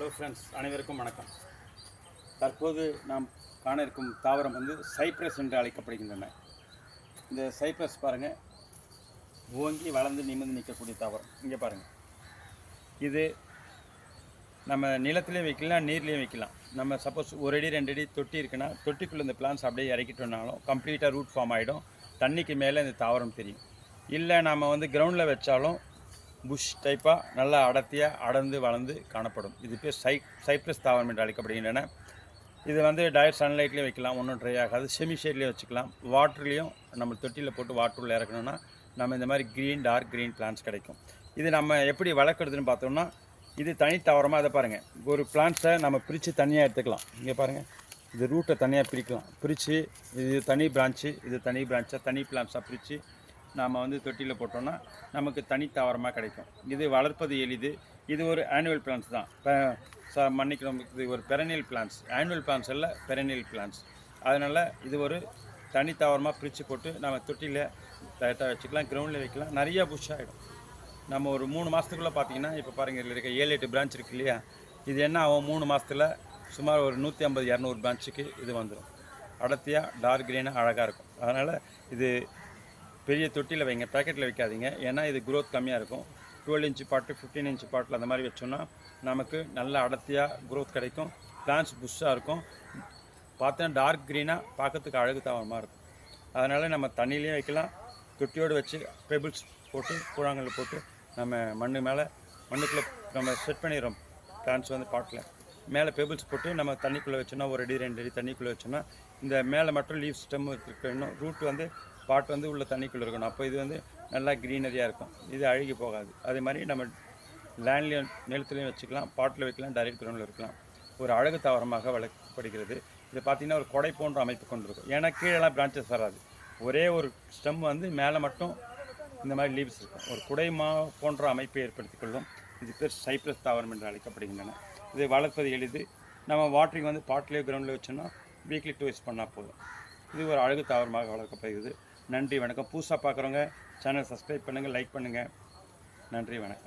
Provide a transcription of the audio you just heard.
Hello friends, அனைவருக்கும் வணக்கம். தற்போது நாம் காண இருக்கும் தாவரம் வந்து சைப்ரஸ் என்று அழைக்கப்படுகின்றன. இந்த சைப்ரஸ் பாருங்கள், ஓங்கி வளர்ந்து நிமிர்ந்து நிற்கக்கூடிய தாவரம். இங்கே பாருங்கள், இது நம்ம நிலத்திலையும் வைக்கலாம், நீர்லேயும் வைக்கலாம். நம்ம சப்போஸ் ஒரு அடி 2 அடி தொட்டி இருக்குன்னா, தொட்டிக்குள்ளே இந்த பிளான்ஸ் அப்படியே இறக்கிட்டோம்னாலும் கம்ப்ளீட்டாக ரூட் ஃபார்ம் ஆகிடும். தண்ணிக்கு மேலே இந்த தாவரம் தெரியும். இல்லை நம்ம வந்து கிரவுண்டில் வச்சாலும் புஷ் டைப்பாக நல்லா அடர்த்தியாக அடர்ந்து வளர்ந்து காணப்படும். இது பேர் சைப்ரஸ் தாவரம் என்று அழைக்கப்படுகின்றன. இது வந்து டைரக்ட் சன்லைட்லேயும் வைக்கலாம், ஒன்றும் ட்ரை ஆகாது. செமி ஷேட்லேயும் வச்சுக்கலாம். வாட்டர்லேயும் நம்ம தொட்டியில் போட்டு வாட்டரில் இறக்கணும்னா நம்ம இந்த மாதிரி டார்க் க்ரீன் பிளான்ஸ் கிடைக்கும். இது நம்ம எப்படி வளர்க்குறதுன்னு பார்த்தோம்னா, இது தனி தாவரமாக அதை பாருங்கள். ஒரு பிளான்ஸை நம்ம பிரித்து தனியாக எடுத்துக்கலாம். இங்கே பாருங்கள், இது ரூட்டை தனியாக பிரிக்கலாம். பிரித்து இது தனி பிரான்ச்சு, இது தனி பிரான்ச்சாக தனி பிளான்ஸாக பிரித்து நாம் வந்து தொட்டியில் போட்டோம்னா நமக்கு தனி தாவரமாக கிடைக்கும். இது வளர்ப்பது எளிது. இது ஒரு ஆனுவல் பிளான்ஸ் தான், மன்னிக்கணும், இது ஒரு பெரனியல் பிளான்ஸ். ஆனுவல் பிளான்ஸ் இல்லை, பெரனியல் பிளான்ஸ். அதனால் இது ஒரு தனி தாவரமாக பிரித்து போட்டு நம்ம தொட்டியில் டைரெக்டாக வச்சுக்கலாம், கிரவுண்டில் வைக்கலாம். நிறையா புஷ் ஆகிடும். நம்ம ஒரு 3 மாதத்துக்குள்ளே பார்த்தீங்கன்னா, இப்போ பாருங்கள், இதில் இருக்க 7-8 பிரான்ச் இருக்குது இல்லையா, இது என்ன ஆகும், 3 மாதத்தில் சுமார் ஒரு 150-200 பிரான்ச்சுக்கு இது வந்துடும். அடர்த்தியாக டார்க் க்ரீனாக அழகாக இருக்கும். அதனால் இது பெரிய தொட்டியில் வைங்க, பேக்கெட்டில் வைக்காதீங்க. ஏன்னா இது க்ரோத் கம்மியாக இருக்கும். 12 இன்ச்சு பாட்டு, 15 இன்ச்சு பாட்டில் அந்த மாதிரி வச்சோன்னா நமக்கு நல்ல அடர்த்தியாக க்ரோத் கிடைக்கும். பிளான்ஸ் புஷ்ஷாக இருக்கும். பார்த்தா டார்க் க்ரீனாக பார்க்கறதுக்கு அழகு தாவரமாக இருக்கும். அதனால் நம்ம தண்ணியிலையும் வைக்கலாம், தொட்டியோடு வச்சு பெபிள்ஸ் போட்டு கூழாங்கல் போட்டு நம்ம மண்ணுக்குள்ளே நம்ம செட் பண்ணிடுறோம். பிளான்ஸ் வந்து பாட்டில் மேலே பெபிள்ஸ் போட்டு நம்ம தண்ணிக்குள்ளே வச்சோன்னா, ஒரு அடி 2 அடி தண்ணிக்குள்ளே வச்சோன்னா இந்த மேலே மட்டும் லீவ் ஸ்டெம் இருக்கணும். ரூட் வந்து பாட் வந்து உள்ள தண்ணிக்குள்ளே இருக்கணும். அப்போ இது வந்து நல்லா க்ரீனரியாக இருக்கும். இது அழுகி போகாது. அதே மாதிரி நம்ம லேண்ட்லேயும் நிலத்துலையும் வச்சுக்கலாம், பாட்டில் வைக்கலாம், டைரக்ட் கிரவுண்டில் இருக்கலாம். ஒரு அழகு தாவரமாக வளர்க்கப்படுகிறது. இது பார்த்திங்கன்னா ஒரு கொடை போன்ற அமைப்பு கொண்டிருக்கும். ஏன்னா கீழெல்லாம் பிரான்ச்சஸ் வராது. ஒரே ஒரு ஸ்டெம் வந்து மேலே மட்டும் இந்த மாதிரி லீவ்ஸ் இருக்கும். ஒரு குடை போன்ற அமைப்பை ஏற்படுத்தி கொள்ளும். இது பேர் சைப்ரஸ் தாவரம் என்று அழைக்கப்படுகின்றன. இதை வளர்ப்பது எளிது. நம்ம வாட்டரிங் வந்து பாட்டிலே கிரவுண்டில் வச்சோன்னா வீக்லி 2 பண்ணால் போதும். இது ஒரு அழகு தாவரமாக வளர்க்கப்படுகிறது. நன்றி, வணக்கம். புதுசாக பார்க்குறவங்க சேனல் சப்ஸ்கிரைப் பண்ணுங்கள், லைக் பண்ணுங்கள். நன்றி, வணக்கம்.